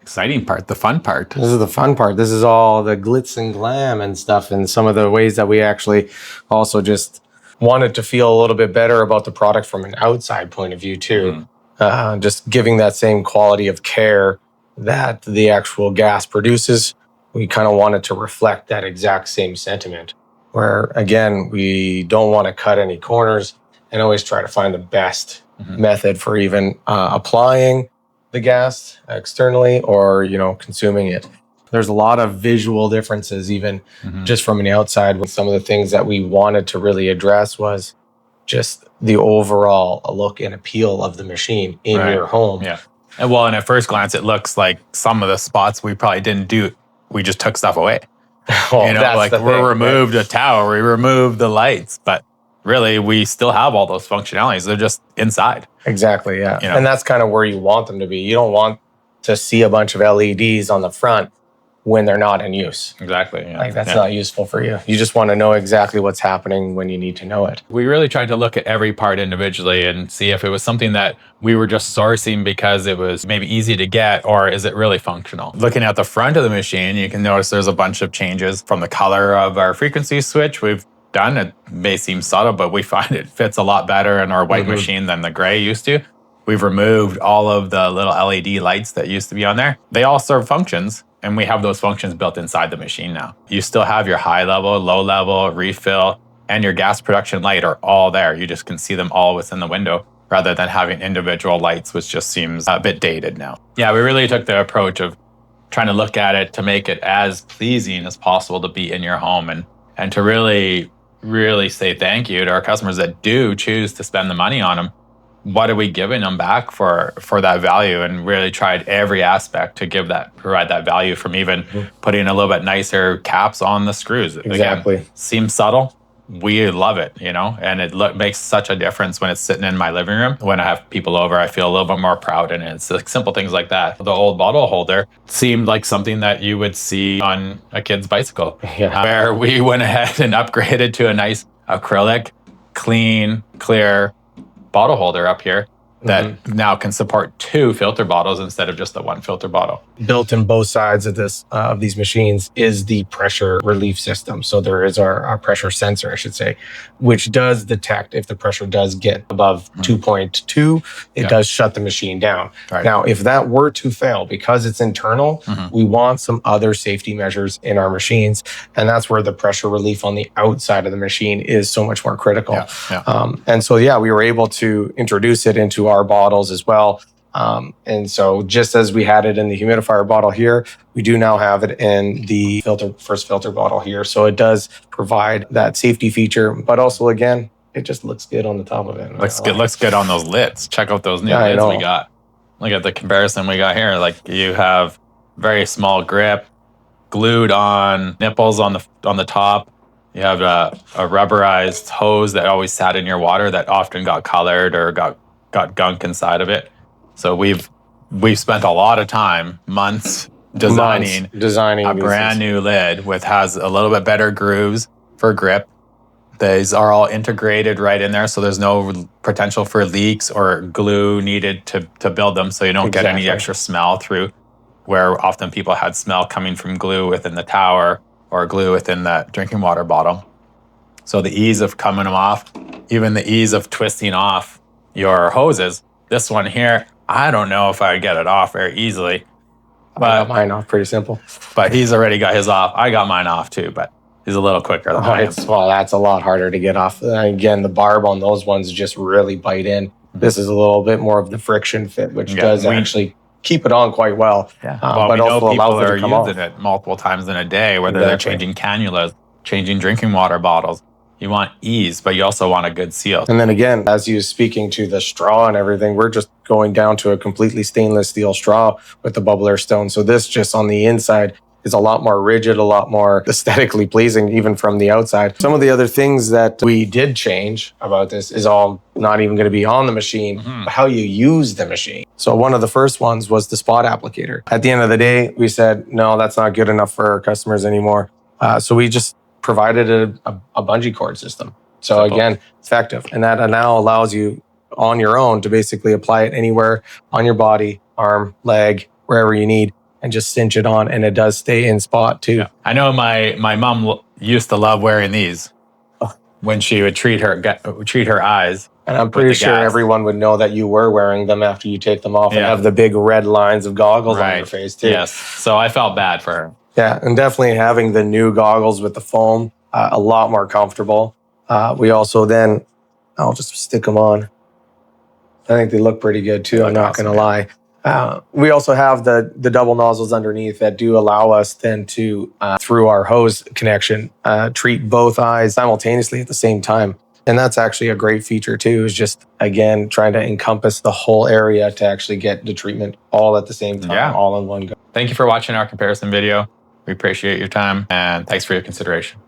exciting part, the fun part. This is the fun part. This is all the glitz and glam and stuff, and some of the ways that we actually also just wanted to feel a little bit better about the product from an outside point of view too. Just giving that same quality of care that the actual gas produces. We kind of wanted to reflect that exact same sentiment, where again, we don't want to cut any corners and always try to find the best method for even applying the gas externally or, consuming it. There's a lot of visual differences, even just from the outside. With some of the things that we wanted to really address was just the overall look and appeal of the machine in your home. Yeah. And well, and at first glance, it looks like some of the spots we probably didn't do. We just took stuff away. Well, we removed a tower, we removed the lights, but really we still have all those functionalities. They're just inside. Exactly, yeah. And that's kind of where you want them to be. You don't want to see a bunch of LEDs on the front when they're not in use. Exactly. Yeah. Like that's not useful for you. You just want to know exactly what's happening when you need to know it. We really tried to look at every part individually and see if it was something that we were just sourcing because it was maybe easy to get, or is it really functional? Looking at the front of the machine, you can notice there's a bunch of changes from the color of our frequency switch. We've done it, may seem subtle, but we find it fits a lot better in our white machine than the gray used to. We've removed all of the little LED lights that used to be on there. They all serve functions, and we have those functions built inside the machine now. You still have your high level, low level, refill, and your gas production light are all there. You just can see them all within the window rather than having individual lights, which just seems a bit dated now. Yeah, we really took the approach of trying to look at it to make it as pleasing as possible to be in your home and to really say thank you to our customers that do choose to spend the money on them. What are we giving them back for that value? And really tried every aspect to provide that value, from even putting a little bit nicer caps on the screws. Exactly. Again, seems subtle. We love it, and it makes such a difference when it's sitting in my living room. When I have people over, I feel a little bit more proud, and it's like simple things like that. The old bottle holder seemed like something that you would see on a kid's bicycle, where we went ahead and upgraded to a nice acrylic, clean, clear bottle holder up here that now can support 2 filter bottles instead of just the 1 filter bottle. Built in both sides of these machines is the pressure relief system. So there is our pressure sensor, I should say, which does detect if the pressure does get above 2.2, it does shut the machine down. Right. Now, if that were to fail, because it's internal, we want some other safety measures in our machines. And that's where the pressure relief on the outside of the machine is so much more critical. And so, we were able to introduce it into our bottles as well. And so just as we had it in the humidifier bottle here, we do now have it in the first filter bottle here. So it does provide that safety feature, but also, again, it just looks good on the top of it. Looks good on those lids. Check out those new lids we got. Look at the comparison we got here. Like, you have very small grip, glued on nipples on the top. You have a rubberized hose that always sat in your water that often got colored or got gunk inside of it. So we've spent a lot of time, months, designing a brand new lid has a little bit better grooves for grip. These are all integrated right in there, so there's no potential for leaks or glue needed to build them, so you don't get any extra smell through, where often people had smell coming from glue within the tower or glue within that drinking water bottle. So the ease of coming them off, even the ease of twisting off your hoses. This one here, I don't know if I get it off very easily. I got mine off pretty simple. But he's already got his off. I got mine off too, but he's a little quicker than I am. Well, that's a lot harder to get off. Again, the barb on those ones just really bite in. This is a little bit more of the friction fit, which does actually keep it on quite well. But we know people are using it multiple times in a day, whether they're changing cannulas, changing drinking water bottles. You want ease, but you also want a good seal. And then again, as you speaking to the straw and everything, we're just going down to a completely stainless steel straw with the bubbler stone. So this just on the inside is a lot more rigid, a lot more aesthetically pleasing, even from the outside. Some of the other things that we did change about this is all not even going to be on the machine, but how you use the machine. So one of the first ones was the spot applicator. At the end of the day, we said, no, that's not good enough for our customers anymore. So we just provided a bungee cord system. So again, effective. And that now allows you on your own to basically apply it anywhere on your body, arm, leg, wherever you need. and just cinch it on, and it does stay in spot too. Yeah. I know my mom used to love wearing these when she would treat her eyes. And I'm pretty sure everyone would know that you were wearing them after you take them off and have the big red lines of goggles on your face too. Yes. So I felt bad for her. Yeah, and definitely having the new goggles with the foam, a lot more comfortable. We also then, I'll just stick them on. I think they look pretty good too. I'm not going to lie. We also have the double nozzles underneath that do allow us then to, through our hose connection, treat both eyes simultaneously at the same time. And that's actually a great feature too, is just, again, trying to encompass the whole area to actually get the treatment all at the same time, all in one go. Thank you for watching our comparison video. We appreciate your time, and thanks for your consideration.